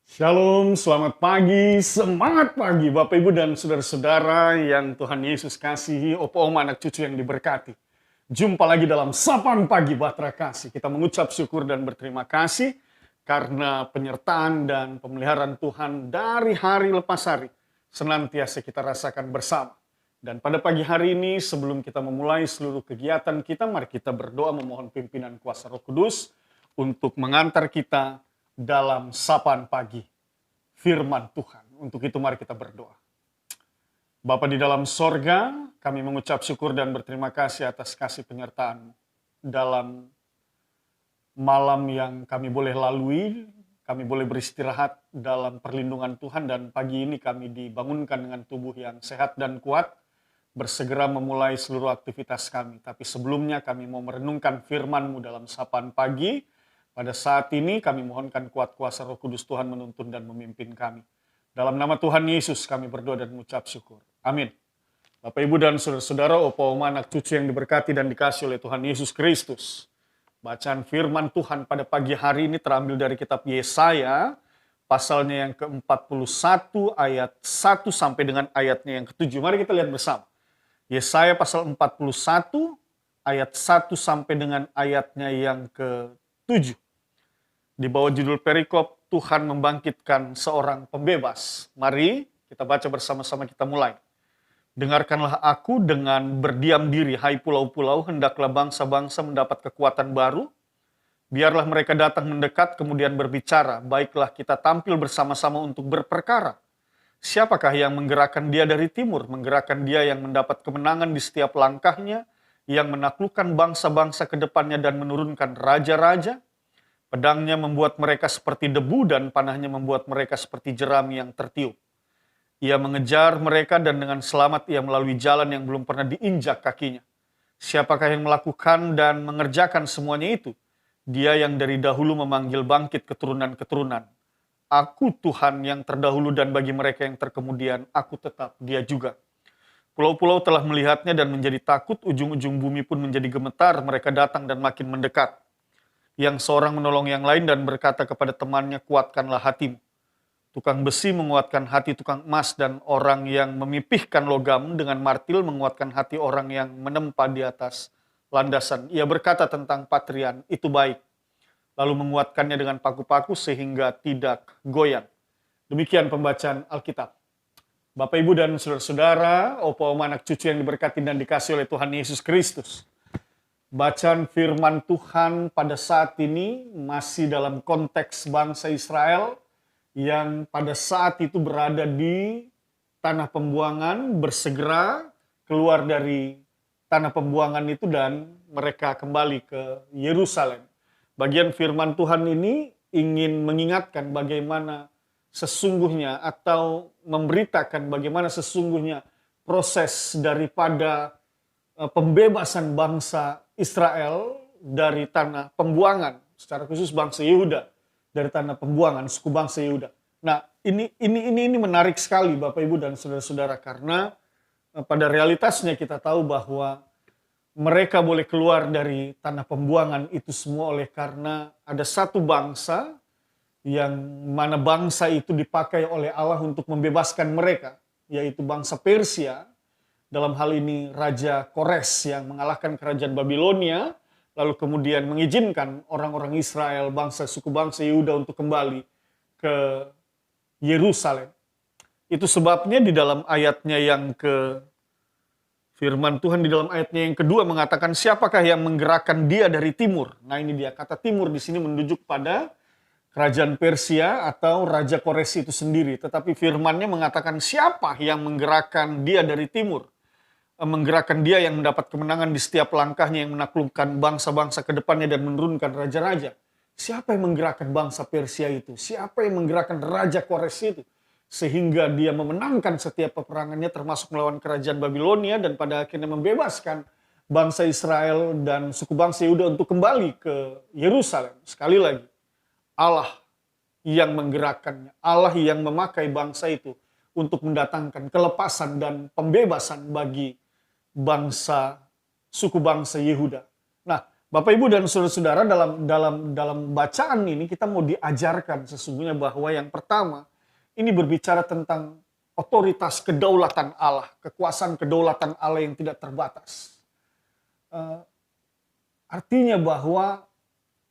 Shalom, selamat pagi, semangat pagi Bapak Ibu dan saudara-saudara yang Tuhan Yesus kasihi, opa oma anak cucu yang diberkati. Jumpa lagi dalam Sapaan Pagi Bahtera Kasih. Kita mengucap syukur dan berterima kasih karena penyertaan dan pemeliharaan Tuhan dari hari lepas hari senantiasa kita rasakan bersama. Dan pada pagi hari ini sebelum kita memulai seluruh kegiatan kita, mari kita berdoa memohon pimpinan kuasa Roh Kudus untuk mengantar kita dalam sapaan pagi firman Tuhan. Untuk itu mari kita berdoa. Bapa di dalam sorga, kami mengucap syukur dan berterima kasih atas kasih penyertaan dalam malam yang kami boleh lalui. Kami boleh beristirahat dalam perlindungan Tuhan dan pagi ini kami dibangunkan dengan tubuh yang sehat dan kuat, bersegera memulai seluruh aktivitas kami. Tapi sebelumnya kami mau merenungkan firman-Mu dalam sapaan pagi. Pada saat ini kami mohonkan kuat kuasa Roh Kudus Tuhan menuntun dan memimpin kami. Dalam nama Tuhan Yesus kami berdoa dan mengucap syukur. Amin. Bapak Ibu dan saudara-saudara, opa oma anak cucu yang diberkati dan dikasih oleh Tuhan Yesus Kristus. Bacaan firman Tuhan pada pagi hari ini terambil dari kitab Yesaya, pasalnya yang ke-41 ayat 1 sampai dengan ayatnya yang ke-7. Mari kita lihat bersama. Yesaya pasal 41 ayat 1 sampai dengan ayatnya yang ke-7. Di bawah judul perikop, Tuhan membangkitkan seorang pembebas. Mari kita baca bersama-sama, kita mulai. Dengarkanlah aku dengan berdiam diri, hai pulau-pulau, hendaklah bangsa-bangsa mendapat kekuatan baru. Biarlah mereka datang mendekat kemudian berbicara, baiklah kita tampil bersama-sama untuk berperkara. Siapakah yang menggerakkan dia dari timur, menggerakkan dia yang mendapat kemenangan di setiap langkahnya, yang menaklukkan bangsa-bangsa ke depannya dan menurunkan raja-raja? Pedangnya membuat mereka seperti debu dan panahnya membuat mereka seperti jerami yang tertiup. Ia mengejar mereka dan dengan selamat ia melalui jalan yang belum pernah diinjak kakinya. Siapakah yang melakukan dan mengerjakan semuanya itu? Dia yang dari dahulu memanggil bangkit keturunan-keturunan. Aku Tuhan yang terdahulu dan bagi mereka yang terkemudian, aku tetap dia juga. Pulau-pulau telah melihatnya dan menjadi takut, ujung-ujung bumi pun menjadi gemetar, mereka datang dan makin mendekat. Yang seorang menolong yang lain dan berkata kepada temannya, kuatkanlah hatimu. Tukang besi menguatkan hati tukang emas dan orang yang memipihkan logam dengan martil menguatkan hati orang yang menempa di atas landasan. Ia berkata tentang patrian, itu baik. Lalu menguatkannya dengan paku-paku sehingga tidak goyang. Demikian pembacaan Alkitab. Bapak, Ibu, dan saudara-saudara, opa oma anak cucu yang diberkati dan dikasih oleh Tuhan Yesus Kristus. Bacaan firman Tuhan pada saat ini masih dalam konteks bangsa Israel yang pada saat itu berada di tanah pembuangan, bersegera keluar dari tanah pembuangan itu dan mereka kembali ke Yerusalem. Bagian firman Tuhan ini ingin mengingatkan bagaimana sesungguhnya atau memberitakan bagaimana sesungguhnya proses daripada pembebasan bangsa Israel dari tanah pembuangan, secara khusus bangsa Yehuda dari tanah pembuangan, suku bangsa Yehuda. Nah, ini menarik sekali Bapak Ibu dan saudara-saudara karena pada realitasnya kita tahu bahwa mereka boleh keluar dari tanah pembuangan itu semua oleh karena ada satu bangsa yang mana bangsa itu dipakai oleh Allah untuk membebaskan mereka, yaitu bangsa Persia. Dalam hal ini Raja Kores yang mengalahkan kerajaan Babilonia, lalu kemudian mengizinkan orang-orang Israel, suku bangsa Yehuda untuk kembali ke Yerusalem. Itu sebabnya di dalam ayatnya yang firman Tuhan di dalam ayatnya yang kedua mengatakan siapakah yang menggerakkan dia dari timur. Nah ini dia, kata timur di sini menunjuk pada kerajaan Persia atau Raja Kores itu sendiri. Tetapi firmannya mengatakan siapa yang menggerakkan dia dari timur. Menggerakkan dia yang mendapat kemenangan di setiap langkahnya, yang menaklukkan bangsa-bangsa ke depannya dan menurunkan raja-raja. Siapa yang menggerakkan bangsa Persia itu? Siapa yang menggerakkan Raja Kores itu? Sehingga dia memenangkan setiap peperangannya termasuk melawan kerajaan Babilonia dan pada akhirnya membebaskan bangsa Israel dan suku bangsa Yehuda untuk kembali ke Yerusalem. Sekali lagi, Allah yang menggerakkannya, Allah yang memakai bangsa itu untuk mendatangkan kelepasan dan pembebasan bagi suku bangsa Yehuda. Nah, Bapak Ibu dan saudara-saudara, dalam bacaan ini kita mau diajarkan sesungguhnya bahwa yang pertama ini berbicara tentang otoritas kedaulatan Allah, kekuasaan kedaulatan Allah yang tidak terbatas. Eh, Artinya bahwa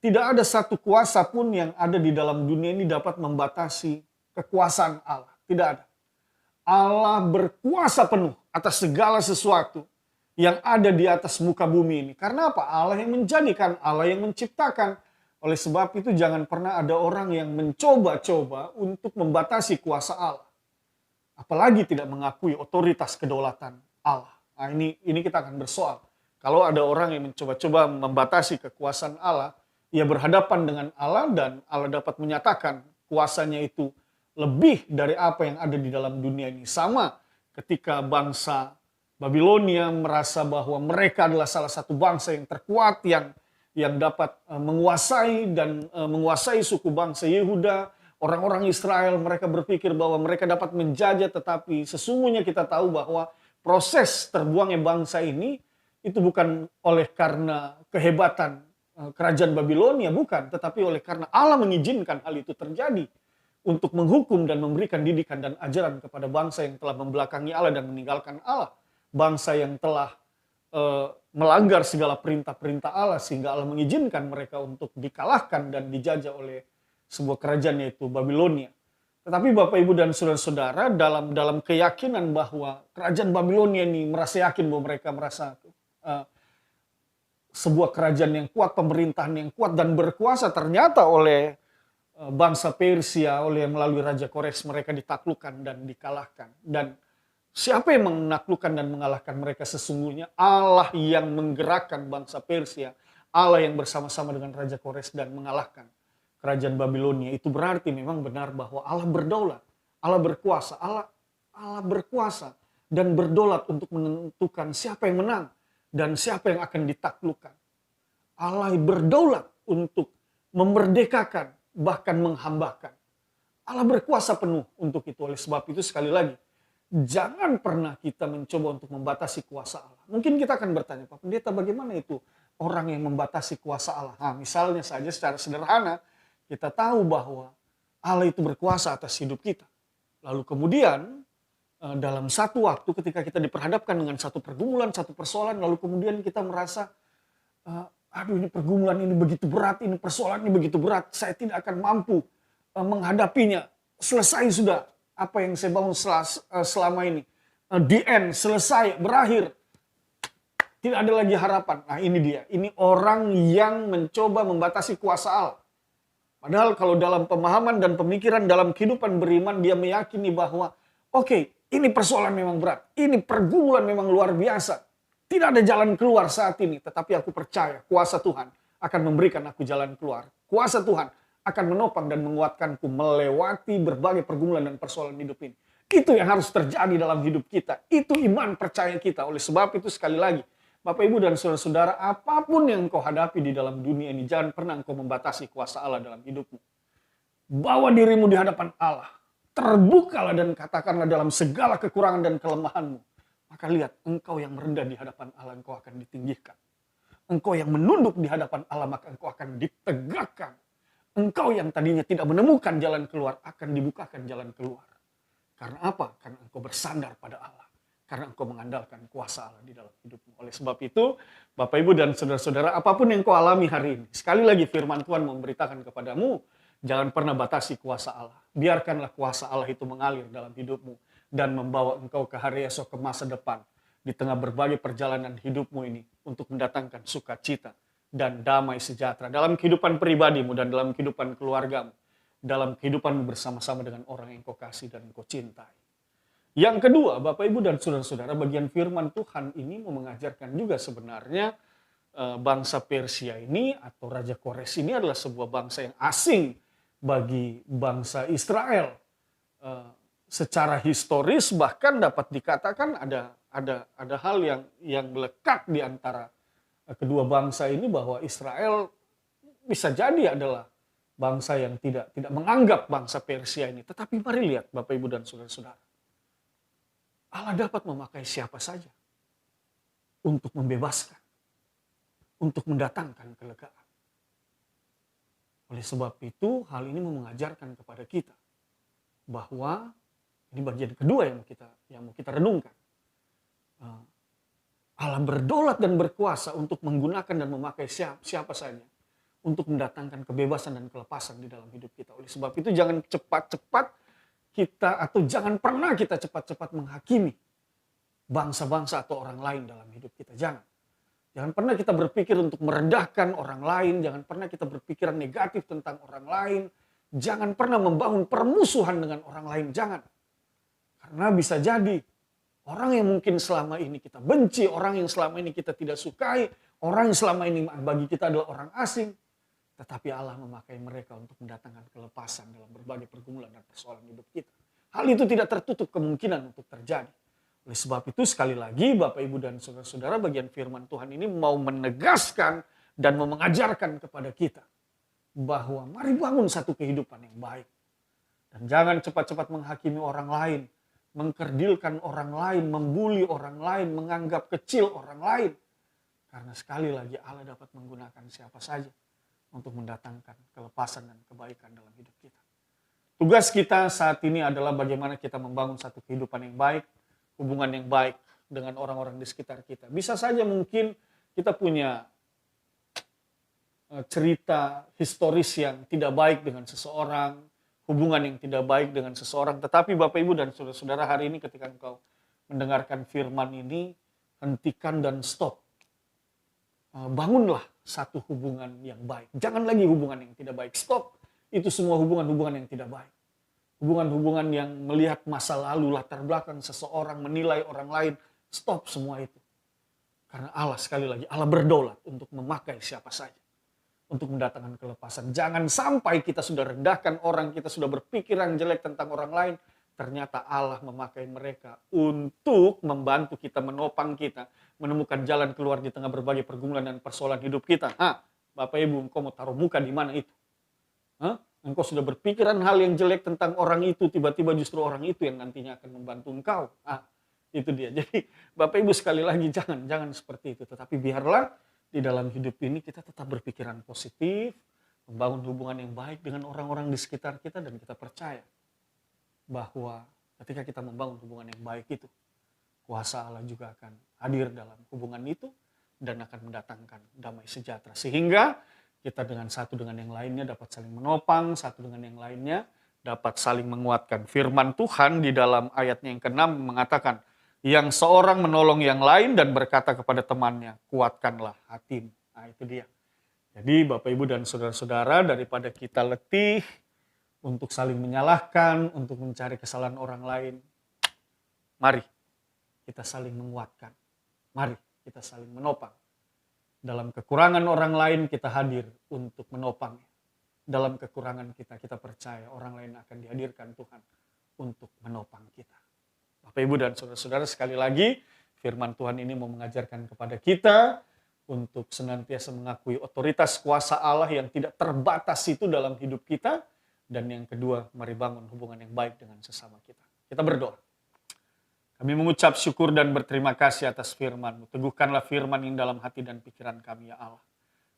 tidak ada satu kuasa pun yang ada di dalam dunia ini dapat membatasi kekuasaan Allah. Tidak ada. Allah berkuasa penuh atas segala sesuatu yang ada di atas muka bumi ini. Karena apa? Allah yang menjadikan, Allah yang menciptakan. Oleh sebab itu jangan pernah ada orang yang mencoba-coba untuk membatasi kuasa Allah. Apalagi tidak mengakui otoritas kedaulatan Allah. Nah, ini kita akan bersoal. Kalau ada orang yang mencoba-coba membatasi kekuasaan Allah, ia berhadapan dengan Allah dan Allah dapat menyatakan kuasanya itu lebih dari apa yang ada di dalam dunia ini. Sama ketika bangsa Babilonia merasa bahwa mereka adalah salah satu bangsa yang terkuat yang dapat menguasai dan menguasai suku bangsa Yehuda. Orang-orang Israel mereka berpikir bahwa mereka dapat menjajah, tetapi sesungguhnya kita tahu bahwa proses terbuangnya bangsa ini itu bukan oleh karena kehebatan kerajaan Babilonia, bukan, tetapi oleh karena Allah mengizinkan hal itu terjadi untuk menghukum dan memberikan didikan dan ajaran kepada bangsa yang telah membelakangi Allah dan meninggalkan Allah. Bangsa yang telah melanggar segala perintah-perintah Allah sehingga Allah mengizinkan mereka untuk dikalahkan dan dijajah oleh sebuah kerajaan yaitu Babilonia. Tetapi Bapak Ibu dan saudara-saudara dalam keyakinan bahwa kerajaan Babilonia ini merasa yakin bahwa mereka merasa sebuah kerajaan yang kuat, pemerintahan yang kuat dan berkuasa, ternyata oleh bangsa Persia, oleh melalui Raja Kores mereka ditaklukkan dan dikalahkan. Dan siapa yang menaklukkan dan mengalahkan mereka sesungguhnya? Allah yang menggerakkan bangsa Persia, Allah yang bersama-sama dengan Raja Kores dan mengalahkan kerajaan Babilonia. Itu berarti memang benar bahwa Allah berdaulat, Allah berkuasa, Allah berkuasa dan berdaulat untuk menentukan siapa yang menang dan siapa yang akan ditaklukkan. Allah berdaulat untuk memerdekakan, bahkan menghambakan. Allah berkuasa penuh untuk itu. Oleh sebab itu sekali lagi, jangan pernah kita mencoba untuk membatasi kuasa Allah. Mungkin kita akan bertanya, Pak Pendeta, bagaimana itu orang yang membatasi kuasa Allah? Nah, misalnya saja secara sederhana, kita tahu bahwa Allah itu berkuasa atas hidup kita. Lalu kemudian dalam satu waktu ketika kita diperhadapkan dengan satu pergumulan, satu persoalan, lalu kemudian kita merasa, aduh ini pergumulan ini begitu berat, ini persoalan ini begitu berat, saya tidak akan mampu menghadapinya. Selesai sudah apa yang saya bangun selama ini. The end, selesai, berakhir. Tidak ada lagi harapan. Nah ini dia, ini orang yang mencoba membatasi kuasa Allah. Padahal kalau dalam pemahaman dan pemikiran dalam kehidupan beriman, dia meyakini bahwa oke, ini persoalan memang berat, ini pergumulan memang luar biasa. Tidak ada jalan keluar saat ini, tetapi aku percaya kuasa Tuhan akan memberikan aku jalan keluar. Kuasa Tuhan akan menopang dan menguatkanku melewati berbagai pergumulan dan persoalan hidup ini. Itu yang harus terjadi dalam hidup kita. Itu iman percaya kita. Oleh sebab itu sekali lagi, Bapak Ibu dan saudara-saudara, apapun yang engkau hadapi di dalam dunia ini, jangan pernah engkau membatasi kuasa Allah dalam hidupmu. Bawa dirimu di hadapan Allah. Terbukalah dan katakanlah dalam segala kekurangan dan kelemahanmu. Maka lihat, engkau yang merendah di hadapan Allah, engkau akan ditinggikan. Engkau yang menunduk di hadapan Allah, maka engkau akan ditegakkan. Engkau yang tadinya tidak menemukan jalan keluar, akan dibukakan jalan keluar. Karena apa? Karena engkau bersandar pada Allah. Karena engkau mengandalkan kuasa Allah di dalam hidupmu. Oleh sebab itu, Bapak Ibu dan saudara-saudara, apapun yang kau alami hari ini, sekali lagi firman Tuhan memberitakan kepadamu, jangan pernah batasi kuasa Allah. Biarkanlah kuasa Allah itu mengalir dalam hidupmu dan membawa engkau ke hari esok, ke masa depan. Di tengah berbagai perjalanan hidupmu ini untuk mendatangkan sukacita dan damai sejahtera dalam kehidupan pribadimu dan dalam kehidupan keluargamu. Dalam kehidupanmu bersama-sama dengan orang yang kau kasih dan kau cintai. Yang kedua, Bapak Ibu dan saudara-saudara, bagian firman Tuhan ini mau mengajarkan juga sebenarnya bangsa Persia ini atau Raja Kores ini adalah sebuah bangsa yang asing bagi bangsa Israel. Secara historis bahkan dapat dikatakan ada hal yang melekat di antara kedua bangsa ini, bahwa Israel bisa jadi adalah bangsa yang tidak menganggap bangsa Persia ini. Tetapi mari lihat Bapak Ibu dan saudara-saudara, Allah dapat memakai siapa saja untuk membebaskan. untuk mendatangkan kelegaan. Oleh sebab itu, hal ini mengajarkan kepada kita bahwa ini bagian kedua yang mau kita renungkan. Allah berdaulat dan berkuasa untuk menggunakan dan memakai siapa saja untuk mendatangkan kebebasan dan kelepasan di dalam hidup kita. Oleh sebab itu jangan cepat-cepat kita atau jangan pernah kita cepat-cepat menghakimi bangsa-bangsa atau orang lain dalam hidup kita. Jangan pernah kita berpikir untuk merendahkan orang lain. Jangan pernah kita berpikiran negatif tentang orang lain. Jangan pernah membangun permusuhan dengan orang lain. Jangan. Karena bisa jadi orang yang mungkin selama ini kita benci, orang yang selama ini kita tidak sukai, orang yang selama ini bagi kita adalah orang asing. Tetapi Allah memakai mereka untuk mendatangkan kelepasan dalam berbagai pergumulan dan persoalan hidup kita. Hal itu tidak tertutup kemungkinan untuk terjadi. Oleh sebab itu sekali lagi Bapak Ibu dan Saudara-saudara, bagian firman Tuhan ini mau menegaskan dan mau mengajarkan kepada kita bahwa mari bangun satu kehidupan yang baik. Dan jangan cepat-cepat menghakimi orang lain, mengkerdilkan orang lain, membuli orang lain, menganggap kecil orang lain. Karena sekali lagi Allah dapat menggunakan siapa saja untuk mendatangkan kelepasan dan kebaikan dalam hidup kita. Tugas kita saat ini adalah bagaimana kita membangun satu kehidupan yang baik, hubungan yang baik dengan orang-orang di sekitar kita. Bisa saja mungkin kita punya cerita historis yang tidak baik dengan seseorang, hubungan yang tidak baik dengan seseorang. Tetapi Bapak Ibu dan Saudara-saudara, hari ini ketika engkau mendengarkan firman ini, hentikan dan stop. Bangunlah satu hubungan yang baik. Jangan lagi hubungan yang tidak baik. Stop. Itu semua hubungan-hubungan yang tidak baik. Hubungan-hubungan yang melihat masa lalu, latar belakang seseorang, menilai orang lain. Stop semua itu. Karena Allah sekali lagi, Allah berdaulat untuk memakai siapa saja. Untuk mendatangkan kelepasan. Jangan sampai kita sudah rendahkan orang, kita sudah berpikiran jelek tentang orang lain. Ternyata Allah memakai mereka untuk membantu kita, menopang kita, menemukan jalan keluar di tengah berbagai pergumulan dan persoalan hidup kita. Bapak Ibu, engkau mau taruh muka di mana itu? Engkau sudah berpikiran hal yang jelek tentang orang itu, tiba-tiba justru orang itu yang nantinya akan membantu engkau. Itu dia. Jadi Bapak Ibu sekali lagi jangan seperti itu. Tetapi biarlah di dalam hidup ini kita tetap berpikiran positif, membangun hubungan yang baik dengan orang-orang di sekitar kita, dan kita percaya bahwa ketika kita membangun hubungan yang baik itu, kuasa Allah juga akan hadir dalam hubungan itu dan akan mendatangkan damai sejahtera. Sehingga kita dengan satu dengan yang lainnya dapat saling menopang, satu dengan yang lainnya dapat saling menguatkan. Firman Tuhan di dalam ayatnya yang ke-6 mengatakan, yang seorang menolong yang lain dan berkata kepada temannya, kuatkanlah hatimu. Itu dia. Jadi Bapak Ibu dan Saudara-saudara, daripada kita letih untuk saling menyalahkan, untuk mencari kesalahan orang lain, mari kita saling menguatkan. Mari kita saling menopang. Dalam kekurangan orang lain kita hadir untuk menopangnya. Dalam kekurangan kita percaya orang lain akan dihadirkan Tuhan untuk menopang kita. Bapak Ibu dan Saudara-saudara, sekali lagi firman Tuhan ini mau mengajarkan kepada kita untuk senantiasa mengakui otoritas kuasa Allah yang tidak terbatas itu dalam hidup kita. Dan yang kedua, mari bangun hubungan yang baik dengan sesama kita. Kita berdoa. Kami mengucap syukur dan berterima kasih atas firman-Mu. Teguhkanlah firman ini dalam hati dan pikiran kami, ya Allah.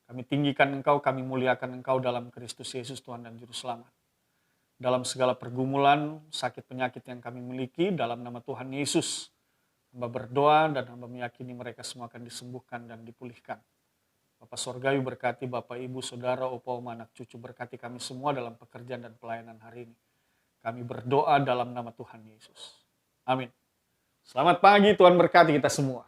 Kami tinggikan Engkau, kami muliakan Engkau dalam Kristus Yesus, Tuhan dan Juru Selamat. Dalam segala pergumulan, sakit penyakit yang kami miliki, dalam nama Tuhan Yesus, hamba berdoa dan hamba meyakini mereka semua akan disembuhkan dan dipulihkan. Bapak Sorgawi berkati Bapak, Ibu, Saudara, Opa, Oma, anak cucu, berkati kami semua dalam pekerjaan dan pelayanan hari ini. Kami berdoa dalam nama Tuhan Yesus. Amin. Selamat pagi, Tuhan berkati kita semua.